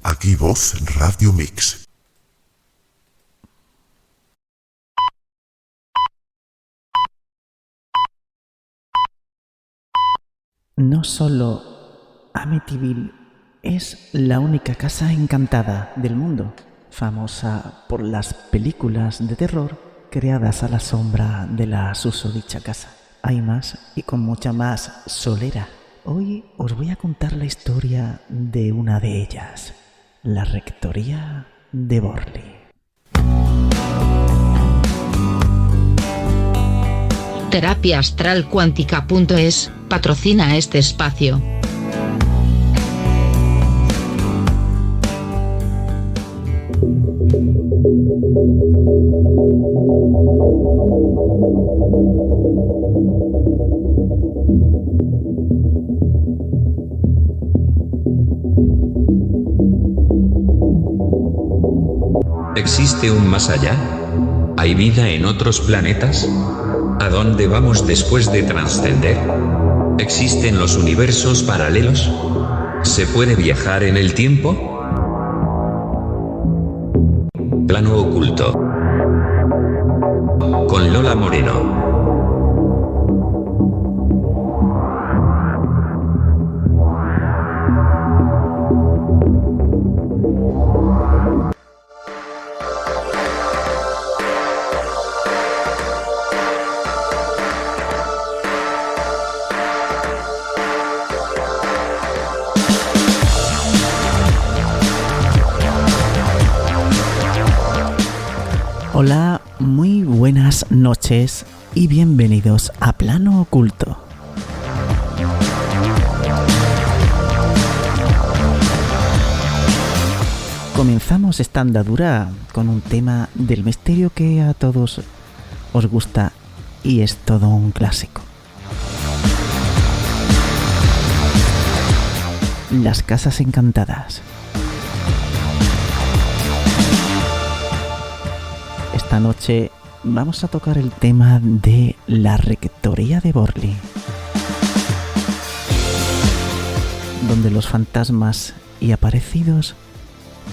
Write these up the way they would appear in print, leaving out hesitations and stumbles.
Aquí Voz Radio Mix. No solo Amityville es la única casa encantada del mundo, famosa por las películas de terror creadas a la sombra de la susodicha casa. Hay más y con mucha más solera. Hoy os voy a contar la historia de una de ellas, la Rectoría de Borley. Terapiaastralcuántica.es patrocina este espacio. ¿Existe un más allá? ¿Hay vida en otros planetas? ¿A dónde vamos después de trascender? ¿Existen los universos paralelos? ¿Se puede viajar en el tiempo? Plano oculto. Con Lola Moreno. Hola, muy buenas noches y bienvenidos a Plano Oculto. Comenzamos esta andadura con un tema del misterio que a todos os gusta y es todo un clásico. Las casas encantadas. Esta noche vamos a tocar el tema de la Rectoría de Borley, donde los fantasmas y aparecidos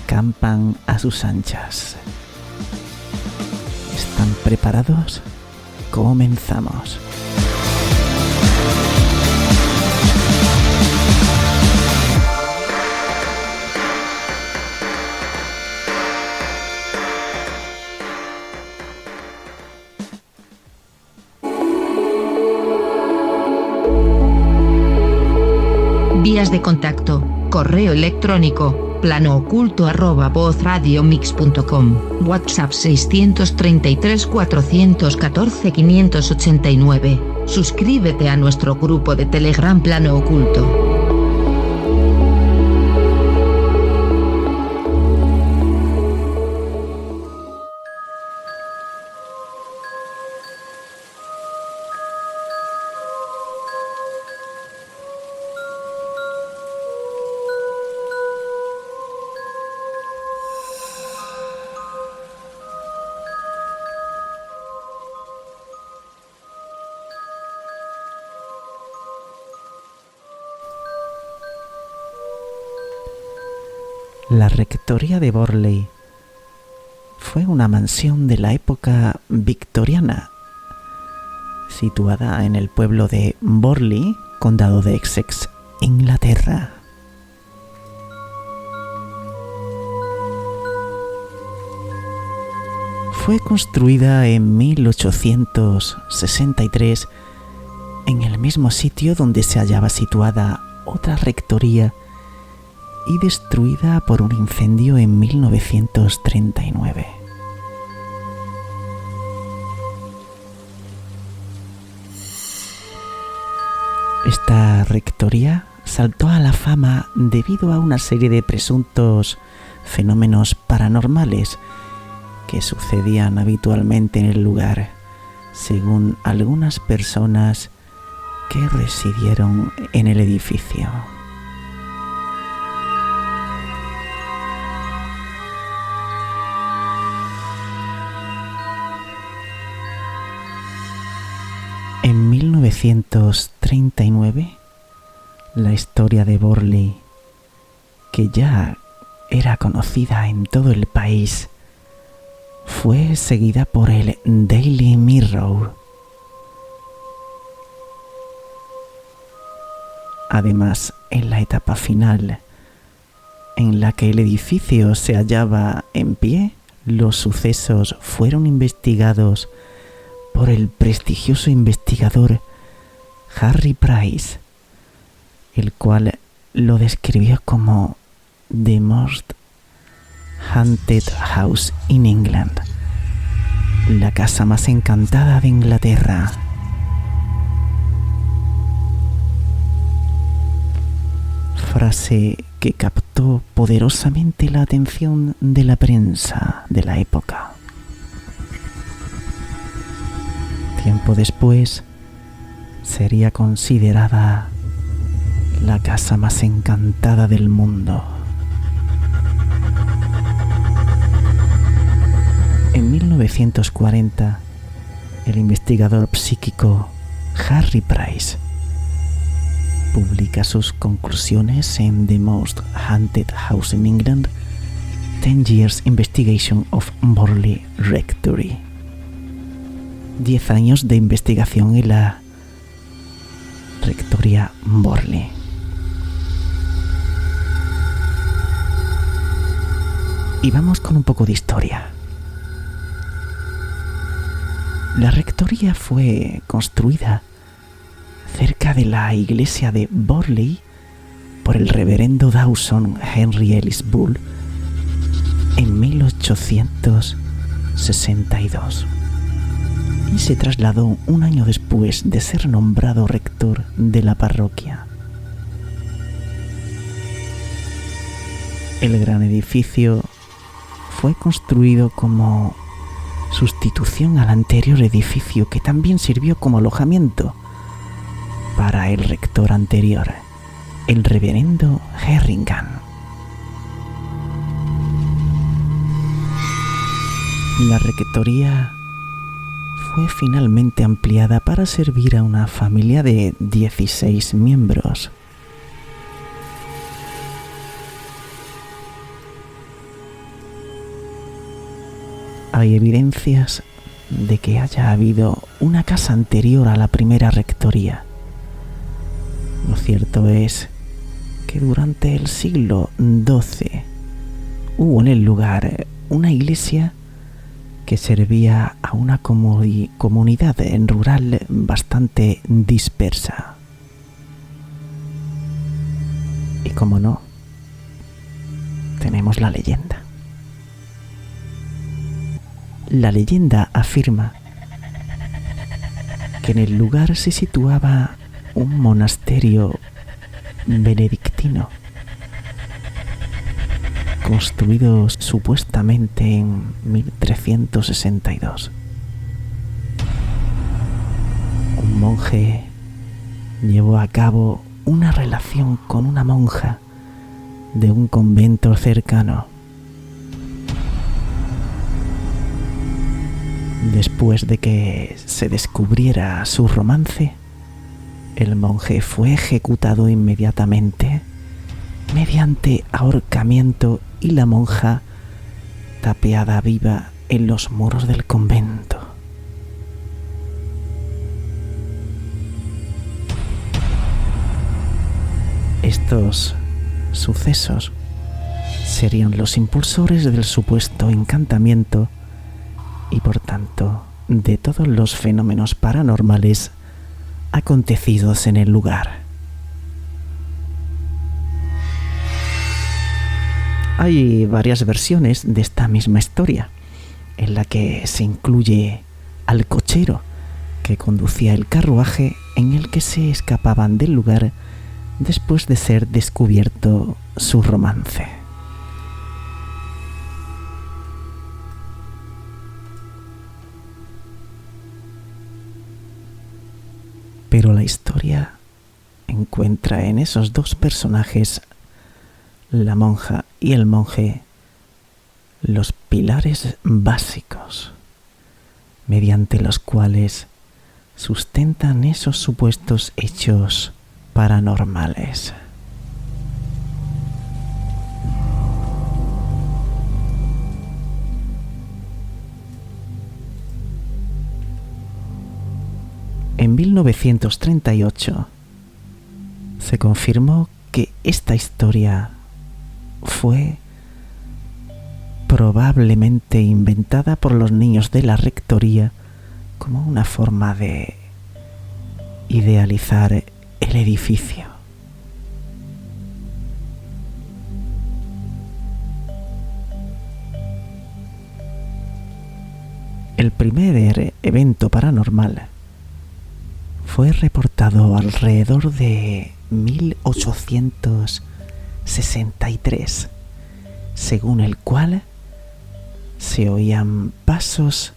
campan a sus anchas. ¿Están preparados? Comenzamos. Vías de contacto: correo electrónico planooculto@vozradiomix.com, WhatsApp 633 414 589. Suscríbete a nuestro grupo de Telegram Plano Oculto. La Rectoría de Borley fue una mansión de la época victoriana, situada en el pueblo de Borley, condado de Essex, Inglaterra. Fue construida en 1863 en el mismo sitio donde se hallaba situada otra rectoría y destruida por un incendio en 1939. Esta rectoría saltó a la fama debido a una serie de presuntos fenómenos paranormales que sucedían habitualmente en el lugar, según algunas personas que residieron en el edificio. En 1939, la historia de Borley, que ya era conocida en todo el país, fue seguida por el Daily Mirror. Además, en la etapa final, en la que el edificio se hallaba en pie, los sucesos fueron investigados por el prestigioso investigador Harry Price, el cual lo describió como The Most Haunted House in England, la casa más encantada de Inglaterra. Frase que captó poderosamente la atención de la prensa de la época. Tiempo después, sería considerada la casa más encantada del mundo. En 1940, el investigador psíquico Harry Price publica sus conclusiones en The Most Haunted House in England, 10 Years Investigation of Borley Rectory. 10 años de investigación en la Rectoría Borley. Y vamos con un poco de historia. La rectoría fue construida cerca de la iglesia de Borley por el reverendo Dawson Henry Ellis Bull en 1862 y se trasladó un año después de ser nombrado rector de la parroquia. El gran edificio fue construido como sustitución al anterior edificio, que también sirvió como alojamiento para el rector anterior, el reverendo Herringham. La rectoría fue finalmente ampliada para servir a una familia de 16 miembros. Hay evidencias de que haya habido una casa anterior a la primera rectoría. Lo cierto es que durante el siglo XII hubo en el lugar una iglesia que servía a una comunidad rural bastante dispersa. Y como no, tenemos la leyenda. La leyenda afirma que en el lugar se situaba un monasterio benedictino, construido supuestamente en 1362. Un monje llevó a cabo una relación con una monja de un convento cercano. Después de que se descubriera su romance, el monje fue ejecutado inmediatamente mediante ahorcamiento y la monja tapeada viva en los muros del convento. Estos sucesos serían los impulsores del supuesto encantamiento y por tanto de todos los fenómenos paranormales acontecidos en el lugar. Hay varias versiones de esta misma historia, en la que se incluye al cochero que conducía el carruaje en el que se escapaban del lugar después de ser descubierto su romance. Pero la historia encuentra en esos dos personajes, la monja y el monje, los pilares básicos mediante los cuales sustentan esos supuestos hechos paranormales. en 1938 se confirmó que esta historia fue probablemente inventada por los niños de la rectoría como una forma de idealizar el edificio. El primer evento paranormal fue reportado alrededor de 1863, según el cual se oían pasos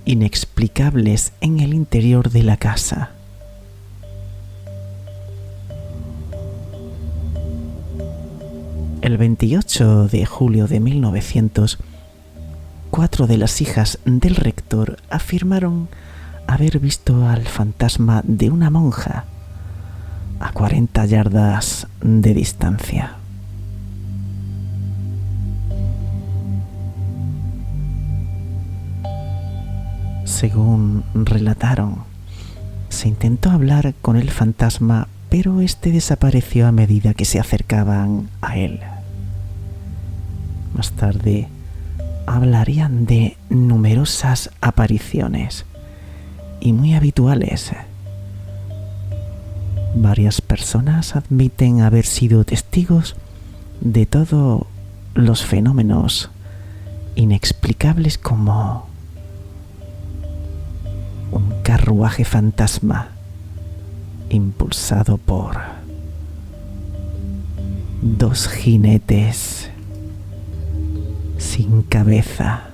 inexplicables en el interior de la casa. El 28 de julio de 1900, 4 de las hijas del rector afirmaron haber visto al fantasma de una monja a 40 yardas de distancia. Según relataron, se intentó hablar con el fantasma, pero este desapareció a medida que se acercaban a él. Más tarde, hablarían de numerosas apariciones y muy habituales. Varias personas admiten haber sido testigos de todos los fenómenos inexplicables como un carruaje fantasma impulsado por 2 jinetes sin cabeza.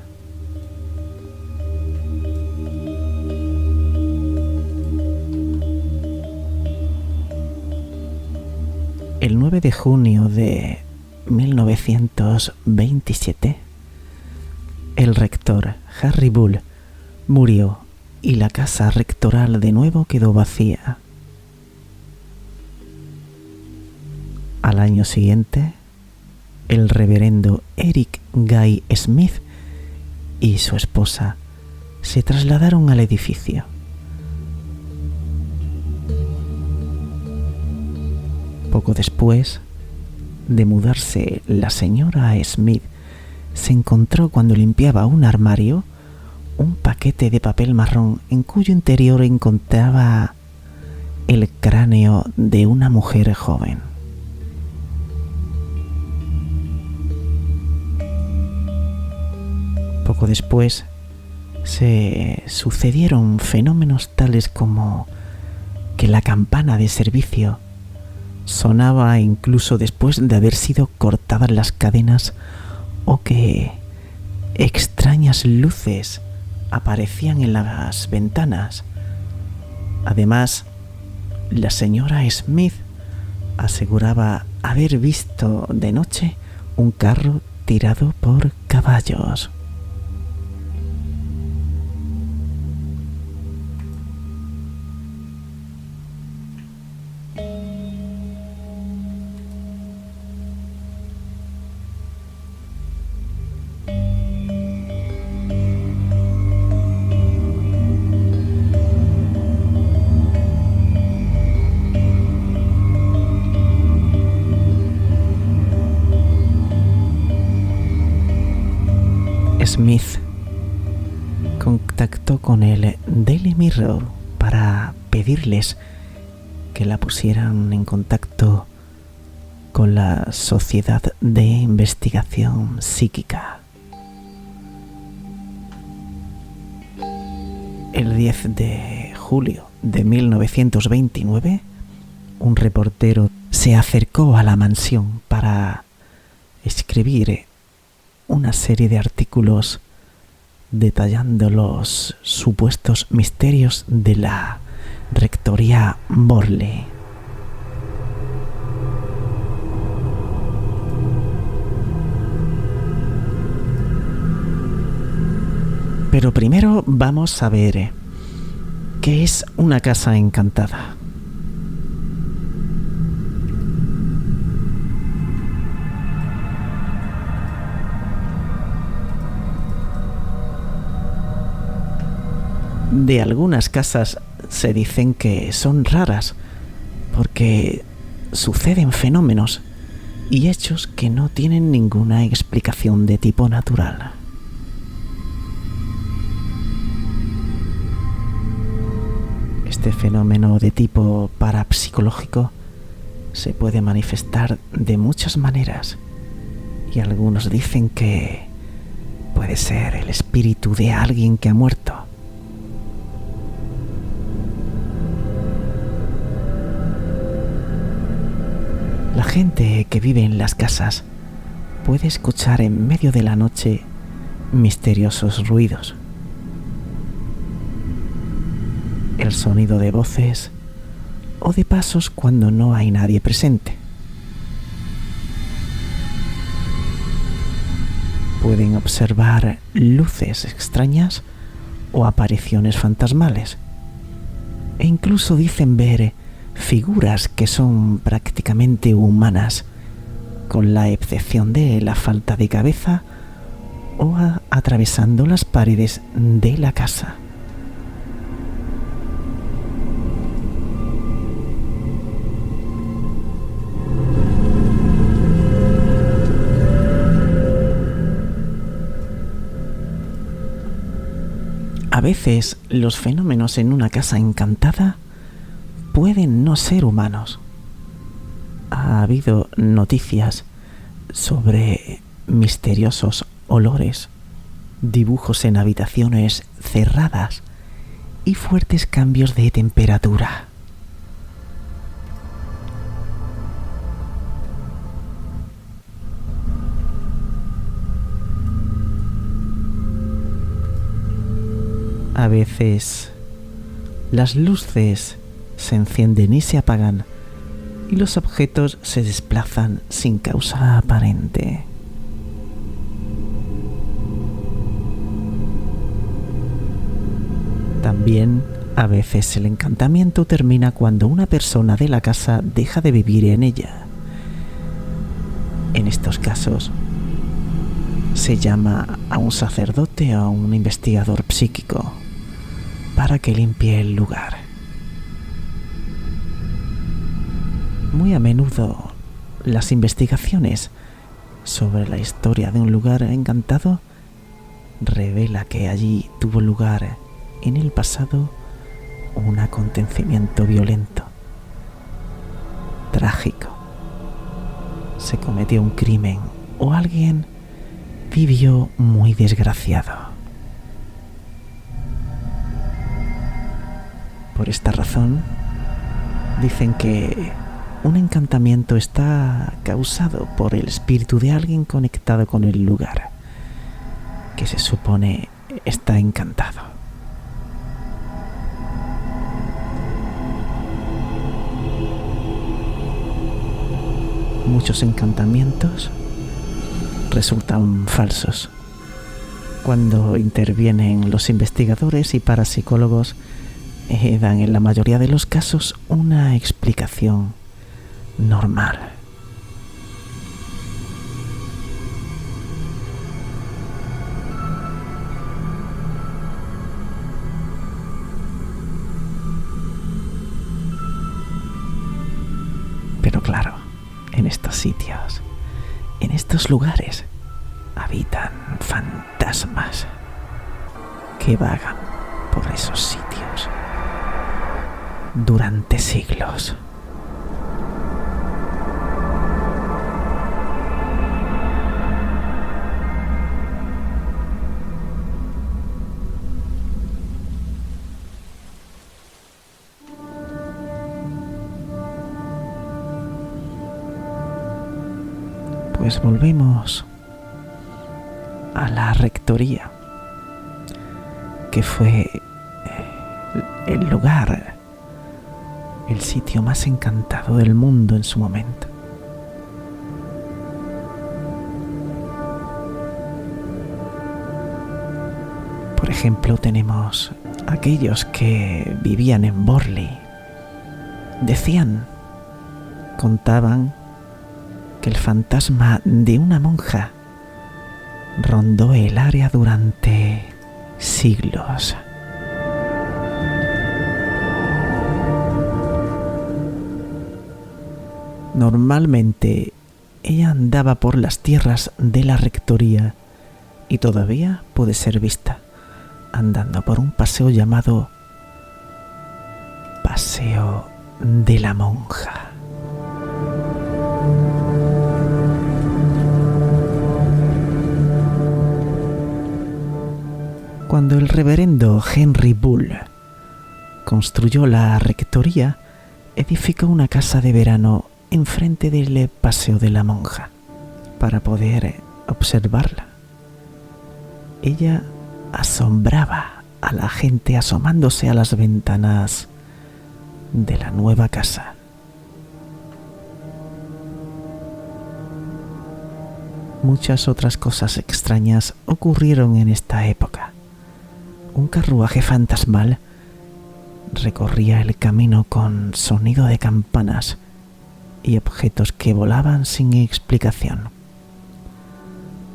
El 9 de junio de 1927, el rector Harry Bull murió y la casa rectoral de nuevo quedó vacía. Al año siguiente, el reverendo Eric Guy Smith y su esposa se trasladaron al edificio. Poco después de mudarse, la señora Smith se encontró, cuando limpiaba un armario, un paquete de papel marrón en cuyo interior encontraba el cráneo de una mujer joven. Poco después se sucedieron fenómenos tales como que la campana de servicio sonaba incluso después de haber sido cortadas las cadenas, o que extrañas luces aparecían en las ventanas. Además, la señora Smith aseguraba haber visto de noche un carro tirado por caballos. Smith contactó con el Daily Mirror para pedirles que la pusieran en contacto con la Sociedad de Investigación Psíquica. El 10 de julio de 1929, un reportero se acercó a la mansión para escribir una serie de artículos detallando los supuestos misterios de la rectoría Borley. Pero primero vamos a ver qué es una casa encantada. De algunas casas se dicen que son raras porque suceden fenómenos y hechos que no tienen ninguna explicación de tipo natural. Este fenómeno de tipo parapsicológico se puede manifestar de muchas maneras y algunos dicen que puede ser el espíritu de alguien que ha muerto. La gente que vive en las casas puede escuchar en medio de la noche misteriosos ruidos. El sonido de voces o de pasos cuando no hay nadie presente. Pueden observar luces extrañas o apariciones fantasmales. E incluso dicen ver figuras que son prácticamente humanas, con la excepción de la falta de cabeza o atravesando las paredes de la casa. A veces los fenómenos en una casa encantada pueden no ser humanos. Ha habido noticias sobre misteriosos olores, dibujos en habitaciones cerradas y fuertes cambios de temperatura. A veces las luces se encienden y se apagan y los objetos se desplazan sin causa aparente. También a veces el encantamiento termina cuando una persona de la casa deja de vivir en ella. En estos casos se llama a un sacerdote o a un investigador psíquico para que limpie el lugar. Muy a menudo las investigaciones sobre la historia de un lugar encantado revela que allí tuvo lugar en el pasado un acontecimiento violento, trágico. Se cometió un crimen o alguien vivió muy desgraciado. Por esta razón, dicen que un encantamiento está causado por el espíritu de alguien conectado con el lugar, que se supone está encantado. Muchos encantamientos resultan falsos. Cuando intervienen los investigadores y parapsicólogos, dan en la mayoría de los casos una explicación normal. Pero claro, en estos sitios, en estos lugares, habitan fantasmas que vagan por esos sitios durante siglos. Pues volvemos a la rectoría, que fue el lugar, el sitio más encantado del mundo en su momento. Por ejemplo, tenemos aquellos que vivían en Borley. Contaban que el fantasma de una monja rondó el área durante siglos. Normalmente ella andaba por las tierras de la rectoría y todavía puede ser vista andando por un paseo llamado Paseo de la Monja. Cuando el reverendo Henry Bull construyó la rectoría, edificó una casa de verano enfrente del Paseo de la Monja para poder observarla. Ella asombraba a la gente asomándose a las ventanas de la nueva casa. Muchas otras cosas extrañas ocurrieron en esta época. Un carruaje fantasmal recorría el camino con sonido de campanas y objetos que volaban sin explicación.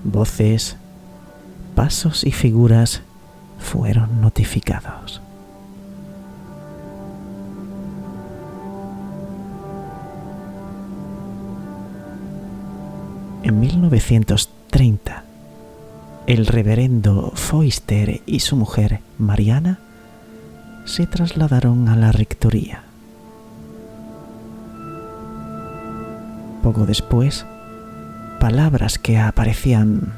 Voces, pasos y figuras fueron notificados. En 1930, el reverendo Foister y su mujer, Mariana, se trasladaron a la rectoría. Poco después, palabras que aparecían,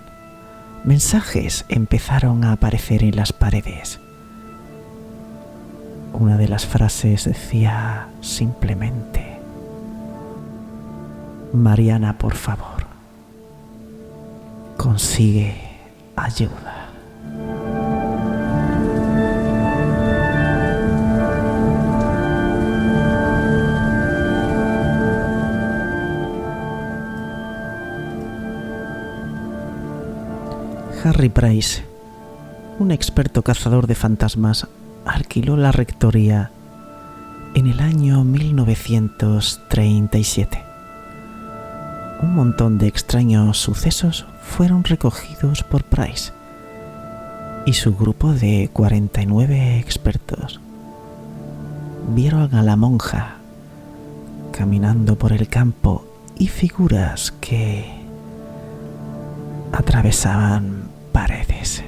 mensajes empezaron a aparecer en las paredes. Una de las frases decía simplemente: Mariana, por favor, consigue ayuda. Harry Price, un experto cazador de fantasmas, alquiló la rectoría en el año 1937. Un montón de extraños sucesos fueron recogidos por Price y su grupo de 49 expertos. Vieron a la monja caminando por el campo y figuras que atravesaban paredes.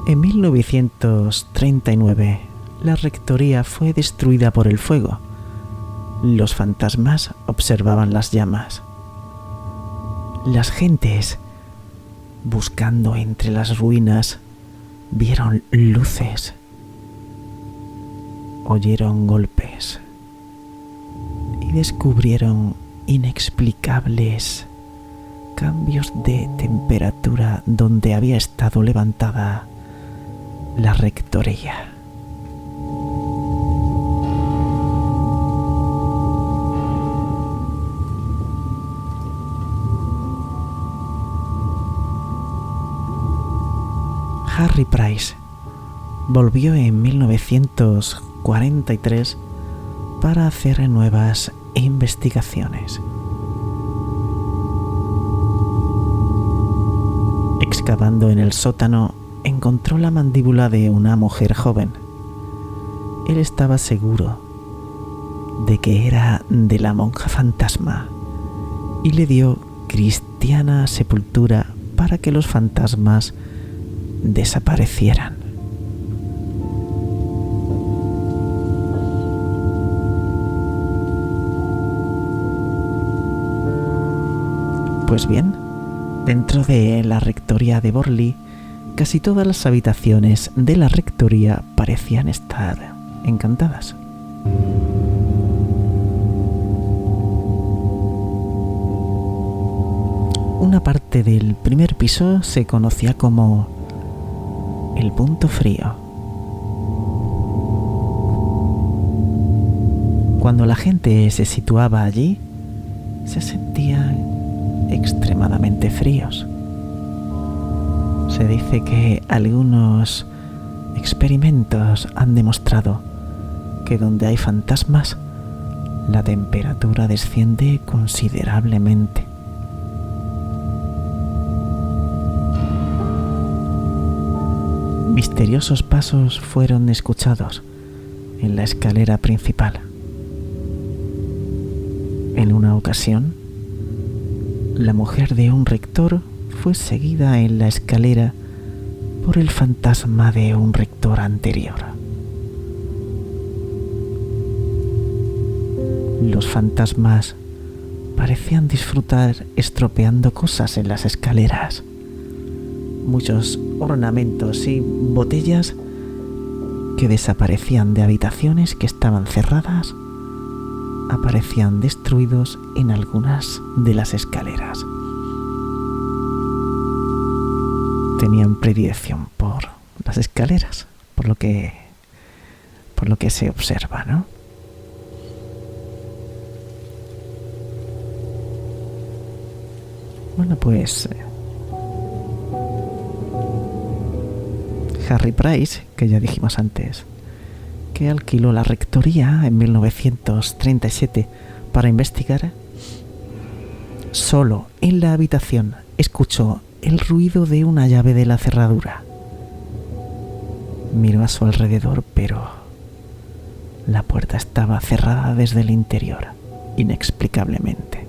En 1939, la rectoría fue destruida por el fuego. Los fantasmas observaban las llamas. Las gentes, buscando entre las ruinas, vieron luces, oyeron golpes y descubrieron inexplicables cambios de temperatura donde había estado levantada la rectoría. Harry Price volvió en 1943 para hacer nuevas investigaciones. Excavando en el sótano, encontró la mandíbula de una mujer joven. Él estaba seguro de que era de la monja fantasma y le dio cristiana sepultura para que los fantasmas desaparecieran. Pues bien, dentro de la rectoría de Borley, casi todas las habitaciones de la rectoría parecían estar encantadas. Una parte del primer piso se conocía como el punto frío. Cuando la gente se situaba allí, se sentían extremadamente fríos. Se dice que algunos experimentos han demostrado que donde hay fantasmas, la temperatura desciende considerablemente. misteriosos pasos fueron escuchados en la escalera principal. En una ocasión, la mujer de un rector fue seguida en la escalera por el fantasma de un rector anterior. Los fantasmas parecían disfrutar estropeando cosas en las escaleras. Muchos ornamentos y botellas que desaparecían de habitaciones que estaban cerradas aparecían destruidos en algunas de las escaleras. Tenían predilección por las escaleras, por lo que se observa, ¿no? Bueno, pues Harry Price, que ya dijimos antes, que alquiló la rectoría en 1937 para investigar, solo en la habitación escuchó el ruido de una llave de la cerradura. Miró a su alrededor, pero la puerta estaba cerrada desde el interior, inexplicablemente.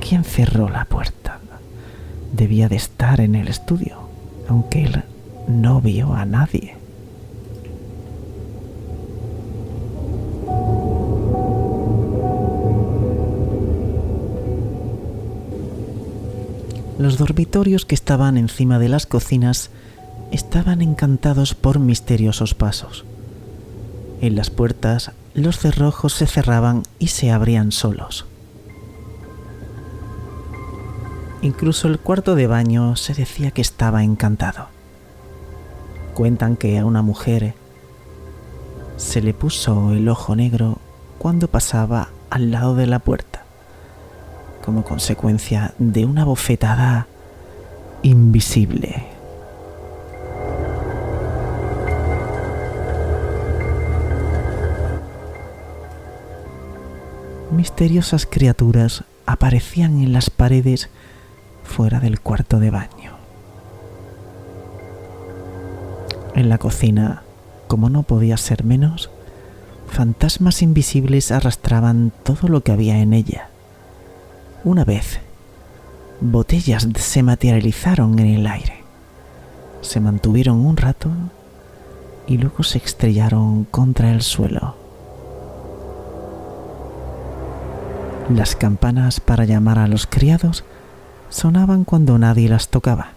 ¿Quién cerró la puerta? Debía de estar en el estudio, aunque él no vio a nadie. Los dormitorios que estaban encima de las cocinas estaban encantados por misteriosos pasos. En las puertas, los cerrojos se cerraban y se abrían solos. Incluso el cuarto de baño se decía que estaba encantado. Cuentan que a una mujer se le puso el ojo negro cuando pasaba al lado de la puerta, como consecuencia de una bofetada invisible. Misteriosas criaturas aparecían en las paredes fuera del cuarto de baño. En la cocina, como no podía ser menos, fantasmas invisibles arrastraban todo lo que había en ella. Una vez, botellas se materializaron en el aire. Se mantuvieron un rato y luego se estrellaron contra el suelo. Las campanas para llamar a los criados sonaban cuando nadie las tocaba.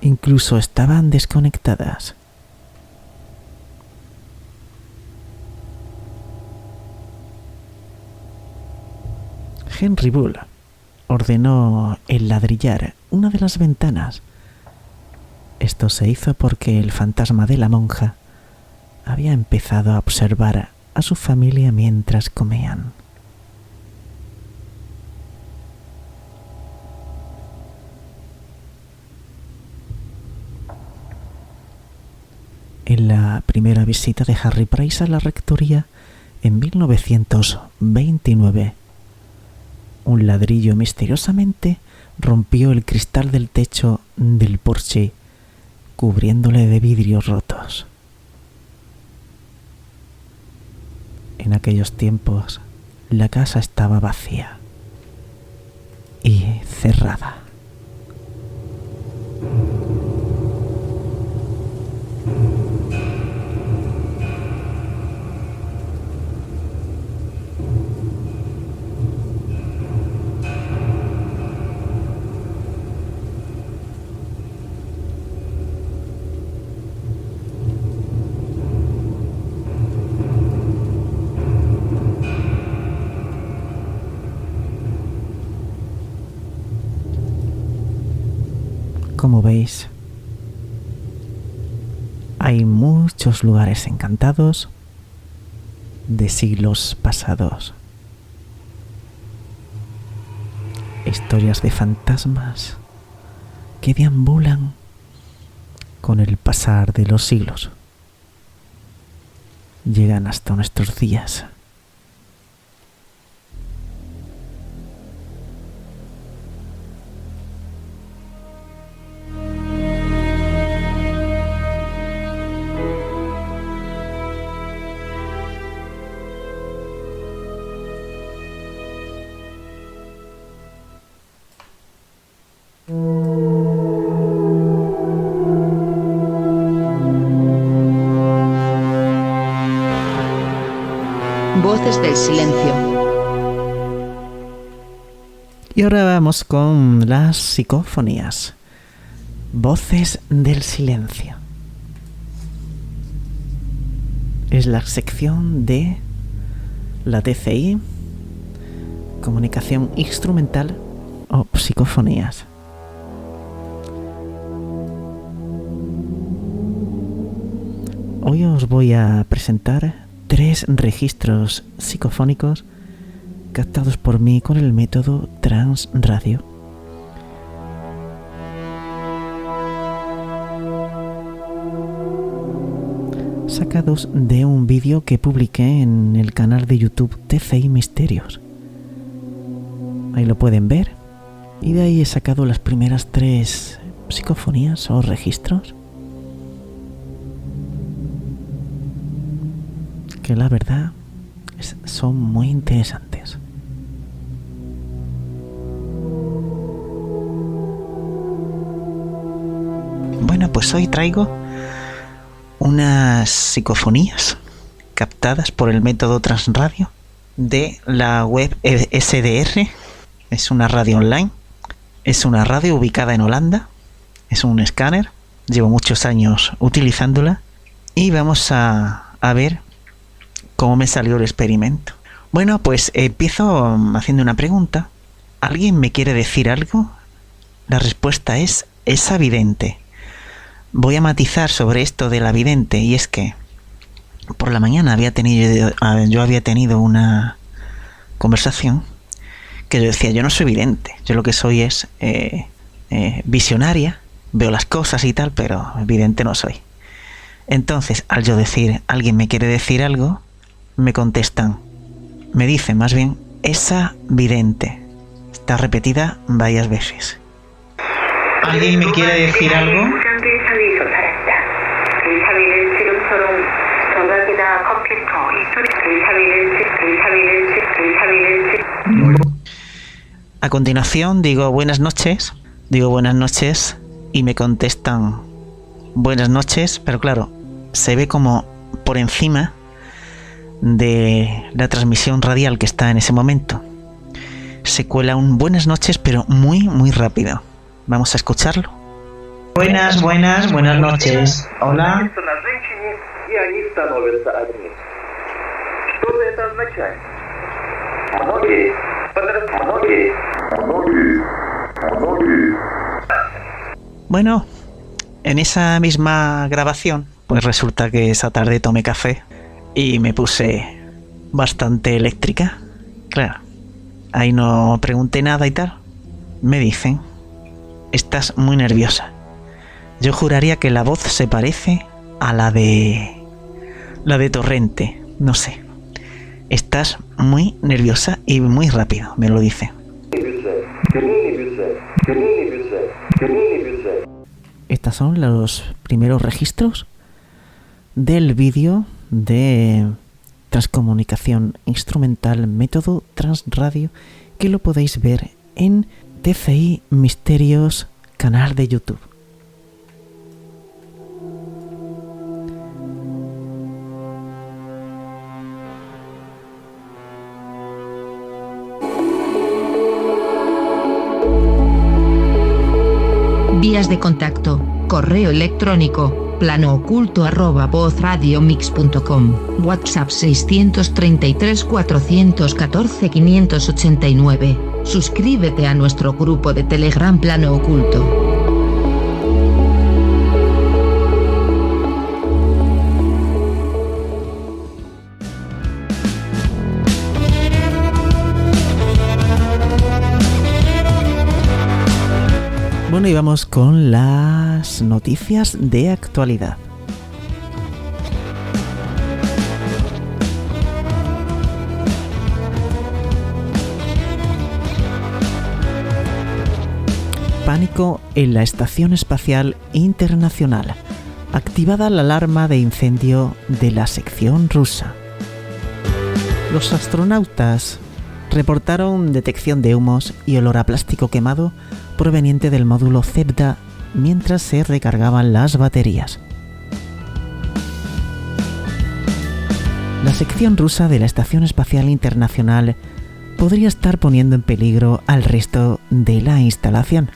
Incluso estaban desconectadas. Henry Bull ordenó enladrillar una de las ventanas. Esto se hizo porque el fantasma de la monja había empezado a observar a su familia mientras comían. En la primera visita de Harry Price a la rectoría en 1929, un ladrillo misteriosamente rompió el cristal del techo del porche, cubriéndole de vidrios rotos. En aquellos tiempos, la casa estaba vacía y cerrada. Como veis, hay muchos lugares encantados de siglos pasados. Historias de fantasmas que deambulan con el pasar de los siglos. Llegan hasta nuestros días. Voces del silencio. Y ahora vamos con las psicofonías. Voces del silencio. Es la sección de la TCI, comunicación instrumental o psicofonías. Hoy os voy a presentar 3 registros psicofónicos captados por mí con el método Transradio. Sacados de un vídeo que publiqué en el canal de YouTube TCI Misterios. Ahí lo pueden ver. Y de ahí he sacado las primeras 3 psicofonías o registros, que la verdad son muy interesantes. Bueno, pues hoy traigo unas psicofonías captadas por el método Transradio de la web SDR. Es una radio online, es una radio ubicada en Holanda, es un escáner, llevo muchos años utilizándola y vamos a ver cómo me salió el experimento. Bueno, pues empiezo haciendo una pregunta. ¿Alguien me quiere decir algo? La respuesta es evidente. Voy a matizar sobre esto de la vidente, y es que por la mañana yo había tenido una conversación que yo decía, yo no soy vidente, yo lo que soy es visionaria, veo las cosas y tal, pero vidente no soy. Entonces, al yo decir, alguien me quiere decir algo, me dicen más bien, esa vidente. Está repetida varias veces. ¿Alguien me quiere decir algo? A continuación digo buenas noches, y me contestan buenas noches, pero claro, se ve como por encima de la transmisión radial que está en ese momento. Se cuela un buenas noches, pero muy muy rápido. Vamos a escucharlo. Buenas noches. Hola. Bueno, en esa misma grabación, pues resulta que esa tarde tomé café y me puse bastante eléctrica. Claro, ahí no pregunté nada y tal. Me dicen, estás muy nerviosa. Yo juraría que la voz se parece a la de Torrente, no sé. Estás muy nerviosa y muy rápido, me lo dice. Estos son los primeros registros del vídeo de transcomunicación instrumental método Transradio, que lo podéis ver en TCI Misterios canal de YouTube. Vías de contacto: correo electrónico planooculto@vozradiomix.com, WhatsApp 633 414 589. Suscríbete a nuestro grupo de Telegram Plano Oculto. Bueno, y vamos con las noticias de actualidad. Pánico en la Estación Espacial Internacional. Activada la alarma de incendio de la sección rusa. Los astronautas reportaron detección de humos y olor a plástico quemado proveniente del módulo Zvezda mientras se recargaban las baterías. La sección rusa de la Estación Espacial Internacional podría estar poniendo en peligro al resto de la instalación.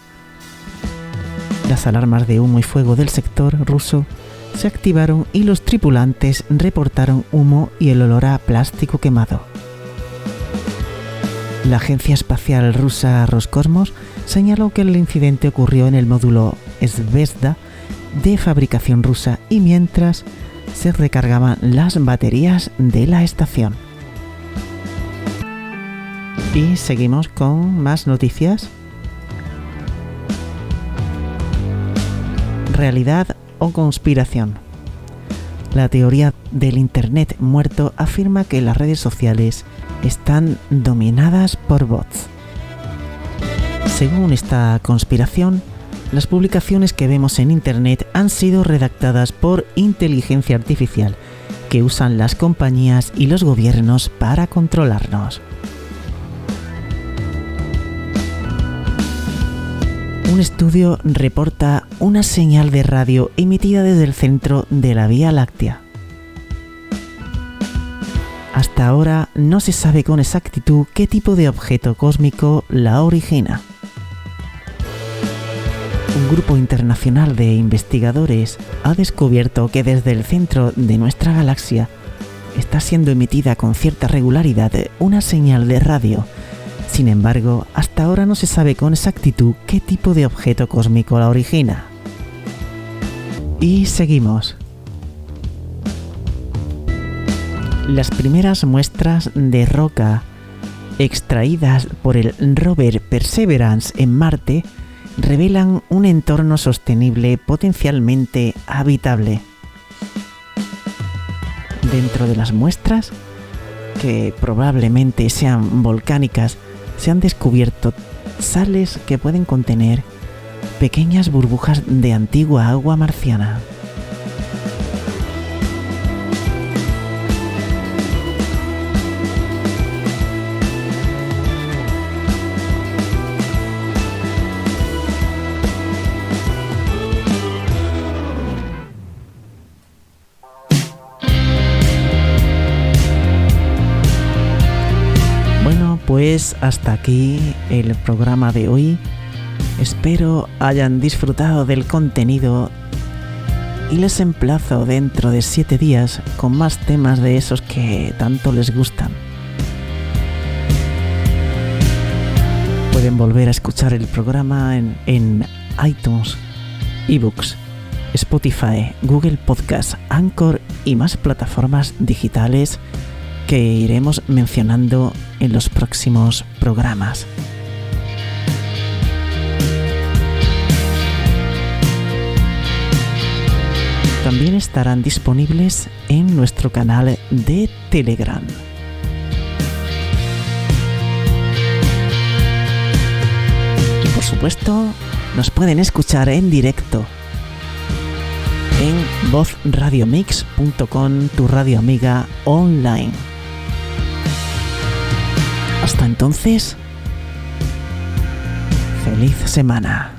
Las alarmas de humo y fuego del sector ruso se activaron y los tripulantes reportaron humo y el olor a plástico quemado. La agencia espacial rusa Roscosmos señaló que el incidente ocurrió en el módulo Zvezda de fabricación rusa y mientras se recargaban las baterías de la estación. Y seguimos con más noticias. ¿Realidad o conspiración? La teoría del Internet muerto afirma que las redes sociales están dominadas por bots. Según esta conspiración, las publicaciones que vemos en Internet han sido redactadas por inteligencia artificial que usan las compañías y los gobiernos para controlarnos. Un estudio reporta una señal de radio emitida desde el centro de la Vía Láctea. Hasta ahora no se sabe con exactitud qué tipo de objeto cósmico la origina. Un grupo internacional de investigadores ha descubierto que desde el centro de nuestra galaxia está siendo emitida con cierta regularidad una señal de radio. Sin embargo, hasta ahora no se sabe con exactitud qué tipo de objeto cósmico la origina. Y seguimos. Las primeras muestras de roca extraídas por el rover Perseverance en Marte revelan un entorno sostenible potencialmente habitable. Dentro de las muestras, que probablemente sean volcánicas, se han descubierto sales que pueden contener pequeñas burbujas de antigua agua marciana. Pues hasta aquí el programa de hoy. Espero hayan disfrutado del contenido y les emplazo dentro de 7 días con más temas de esos que tanto les gustan. Pueden volver a escuchar el programa en iTunes, eBooks, Spotify, Google Podcast, Anchor y más plataformas digitales que iremos mencionando en los próximos programas. También estarán disponibles en nuestro canal de Telegram. Y por supuesto, nos pueden escuchar en directo en vozradiomix.com, tu radio amiga online. Hasta entonces, feliz semana.